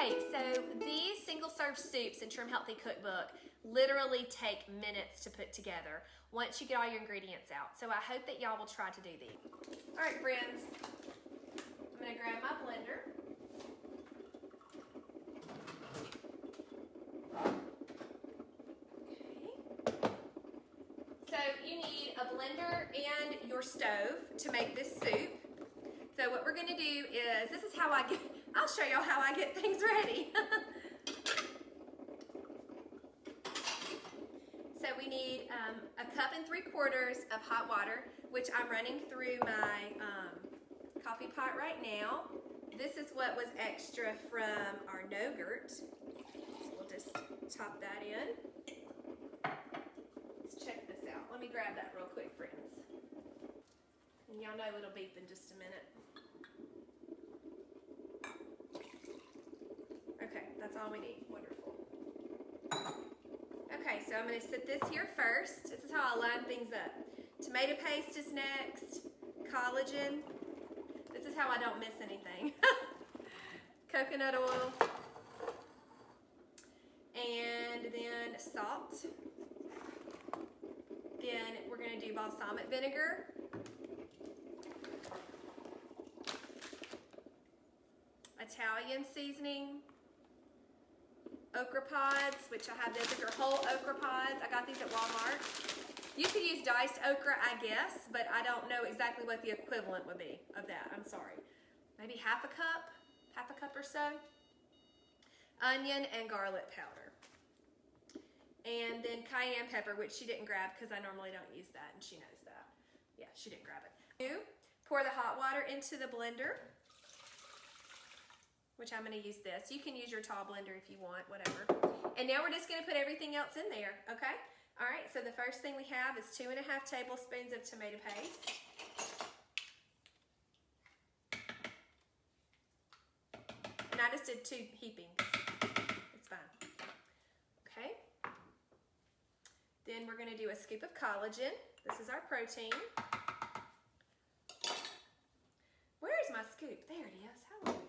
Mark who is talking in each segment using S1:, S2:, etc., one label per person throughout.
S1: Okay, so these single-serve soups in Trim Healthy Cookbook literally take minutes to put together once you get all your ingredients out. So I hope that y'all will try to do these. All right, friends, I'm gonna grab my blender. Okay. So you need a blender and your stove to make this soup. So what we're gonna do is, this is how I'll show y'all how I get things ready. So we need 1 3/4 cups of hot water, which I'm running through my coffee pot right now. This is what was extra from our no-gurt. So we'll just top that in. Let's check this out. Let me grab that real quick, friends. And y'all know it'll beep in just a minute. Okay, that's all we need. Wonderful. Okay, so I'm going to set this here first. This is how I line things up. Tomato paste is next. Collagen. This is how I don't miss anything. Coconut oil. And then salt. Then we're going to do balsamic vinegar. Italian seasoning. Okra pods, which I have those. These are whole okra pods. I got these at Walmart. You could use diced okra, I guess, but I don't know exactly what the equivalent would be of that. I'm sorry. Maybe half a cup or so. Onion and garlic powder. And then cayenne pepper, which she didn't grab because I normally don't use that, and she knows that. Yeah, she didn't grab it. Pour the hot water into the blender, which I'm going to use this. You can use your tall blender if you want, whatever. And now we're just going to put everything else in there, okay? All right, so the first thing we have is 2½ tablespoons of tomato paste. And I just did 2 heapings. It's fine. Okay. Then we're going to do a scoop of collagen. This is our protein. Where is my scoop? There it is. Hallelujah.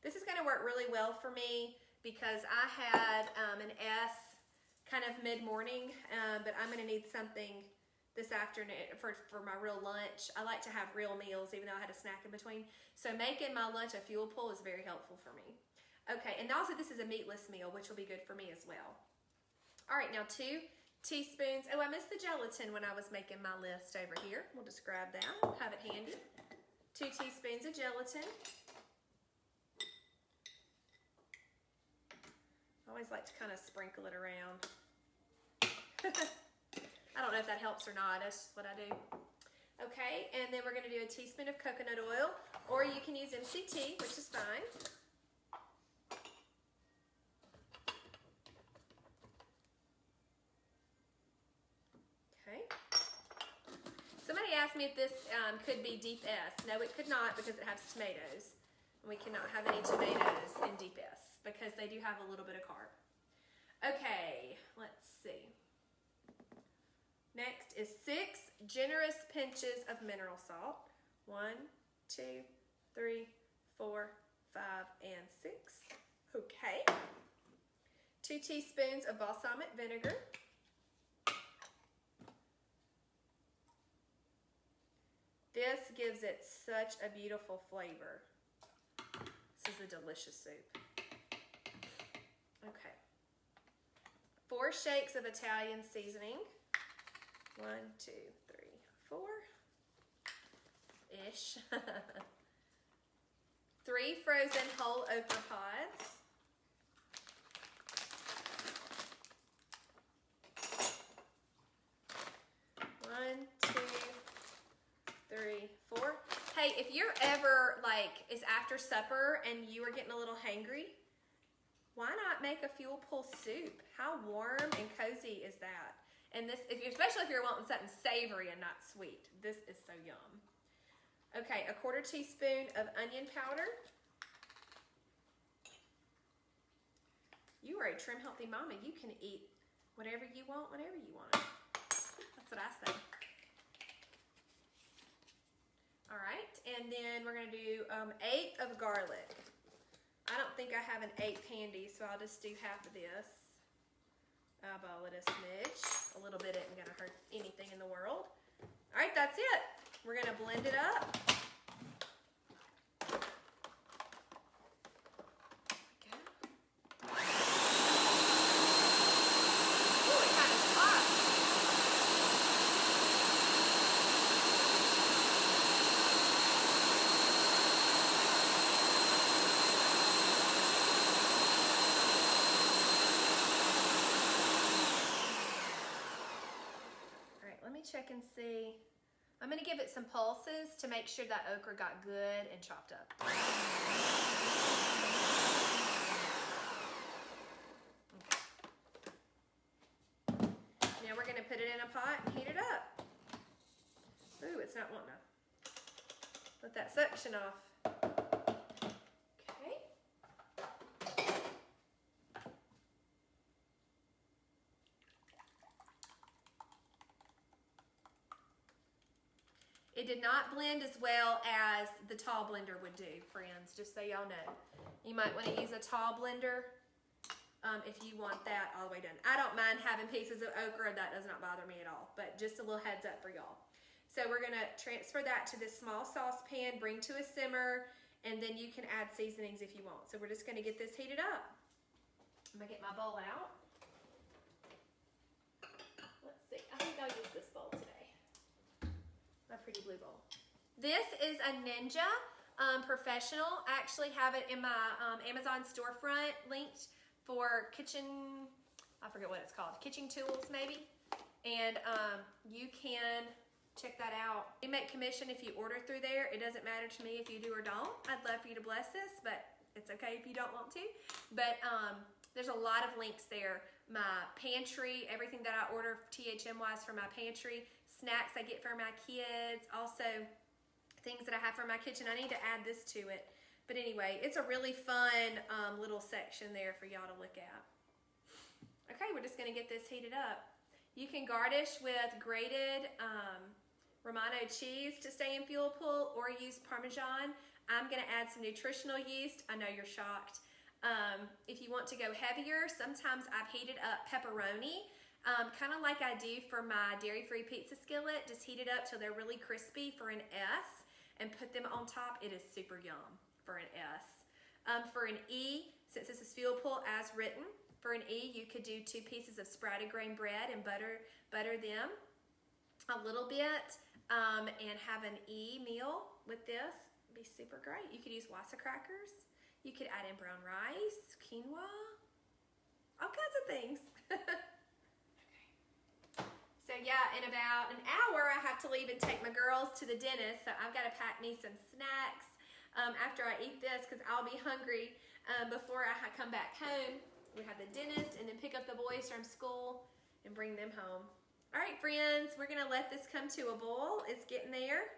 S1: This is going to work really well for me because I had an S kind of mid-morning, but I'm going to need something this afternoon for my real lunch. I like to have real meals even though I had a snack in between. So making my lunch a fuel pull is very helpful for me. Okay, and also this is a meatless meal, which will be good for me as well. All right, now 2 teaspoons. Oh, I missed the gelatin when I was making my list over here. We'll just grab that, have it handy. 2 teaspoons of gelatin. I always like to kind of sprinkle it around. I don't know if that helps or not. That's just what I do. Okay, and then we're going to do a teaspoon of coconut oil, or you can use MCT, which is fine. Okay. Somebody asked me if this could be deep S. No, it could not because it has tomatoes. And we cannot have any tomatoes in deep S because they do have a little bit of carb. Okay, let's see. Next is 6 generous pinches of mineral salt. 1, 2, 3, 4, 5, and 6. Okay. 2 teaspoons of balsamic vinegar. This gives it such a beautiful flavor. This is a delicious soup. Okay. 4 shakes of Italian seasoning. 1, 2, 3, 4. Ish. 3 frozen whole okra pods. 1, 2, 3, 4. Hey, if you're ever like, it's after supper and you are getting a little hangry, why not make a fuel pull soup? How warm and cozy is that? And this, especially if you're wanting something savory and not sweet, this is so yum. Okay, 1/4 teaspoon of onion powder. You are a Trim Healthy mama. You can eat whatever you want, whenever you want it. That's what I say. All right. And then we're gonna do 1/8 of garlic. I don't think I have an 1/8 handy, so I'll just do half of this. Eyeball it a smidge. A little bit isn't gonna hurt anything in the world. All right, that's it. We're gonna blend it up. Check and see. I'm going to give it some pulses to make sure that okra got good and chopped up. Okay. Now we're going to put it in a pot and heat it up. Ooh, it's not wanting to let that suction off. It did not blend as well as the tall blender would do, friends, just so y'all know. You might want to use a tall blender if you want that all the way done. I don't mind having pieces of okra. That does not bother me at all, but just a little heads up for y'all. So we're going to transfer that to this small saucepan, bring to a simmer, and then you can add seasonings if you want. So we're just going to get this heated up. I'm going to get my bowl out. Let's see. I think I'll use this bowl today. My pretty blue bowl. This is a Ninja Professional. I actually have it in my Amazon storefront linked for kitchen, I forget what it's called, kitchen tools maybe. And you can check that out. We make commission if you order through there. It doesn't matter to me if you do or don't. I'd love for you to bless this, but it's okay if you don't want to. But there's a lot of links there. My pantry, everything that I order THM-wise for my pantry, snacks I get for my kids, also things that I have for my kitchen. I need to add this to it. But anyway, it's a really fun little section there for y'all to look at. Okay, we're just going to get this heated up. You can garnish with grated Romano cheese to stay in fuel pool or use Parmesan. I'm going to add some nutritional yeast. I know you're shocked. If you want to go heavier, sometimes I've heated up pepperoni, kind of like I do for my dairy-free pizza skillet. Just heat it up till they're really crispy for an S and put them on top. It is super yum for an S. For an E, since this is fuel pool as written, for an E, you could do 2 pieces of sprouted grain bread and butter them a little bit and have an E meal with this. It'd be super great. You could use Wassa crackers. You could add in brown rice, quinoa, all kinds of things. So yeah, in about an hour, I have to leave and take my girls to the dentist. So I've got to pack me some snacks after I eat this because I'll be hungry before I come back home. We have the dentist and then pick up the boys from school and bring them home. All right, friends, we're gonna let this come to a boil. It's getting there.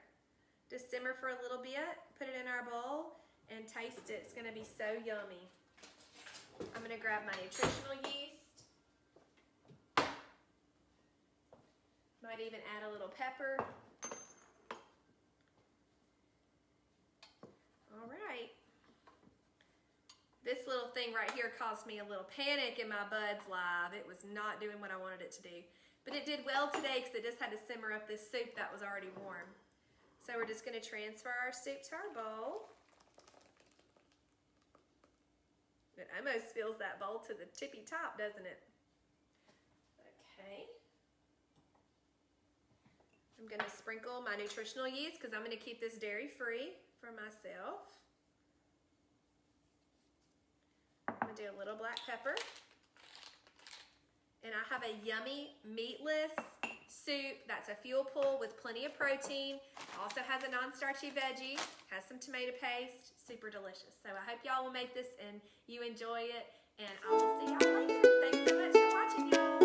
S1: Just simmer for a little bit, put it in our bowl, and taste it. It's gonna be so yummy. I'm gonna grab my nutritional yeast. Might even add a little pepper. All right. This little thing right here caused me a little panic in my Buds Live. It was not doing what I wanted it to do. But it did well today because it just had to simmer up this soup that was already warm. So we're just gonna transfer our soup to our bowl. It almost fills that bowl to the tippy top, doesn't it? Okay. I'm gonna sprinkle my nutritional yeast because I'm gonna keep this dairy-free for myself. I'm gonna do a little black pepper. And I have a yummy meatless soup that's a fuel pool with plenty of protein. Also has a non-starchy veggie, has some tomato paste, super delicious. So I hope y'all will make this and you enjoy it. And I will see y'all later. Thanks so much for watching, y'all.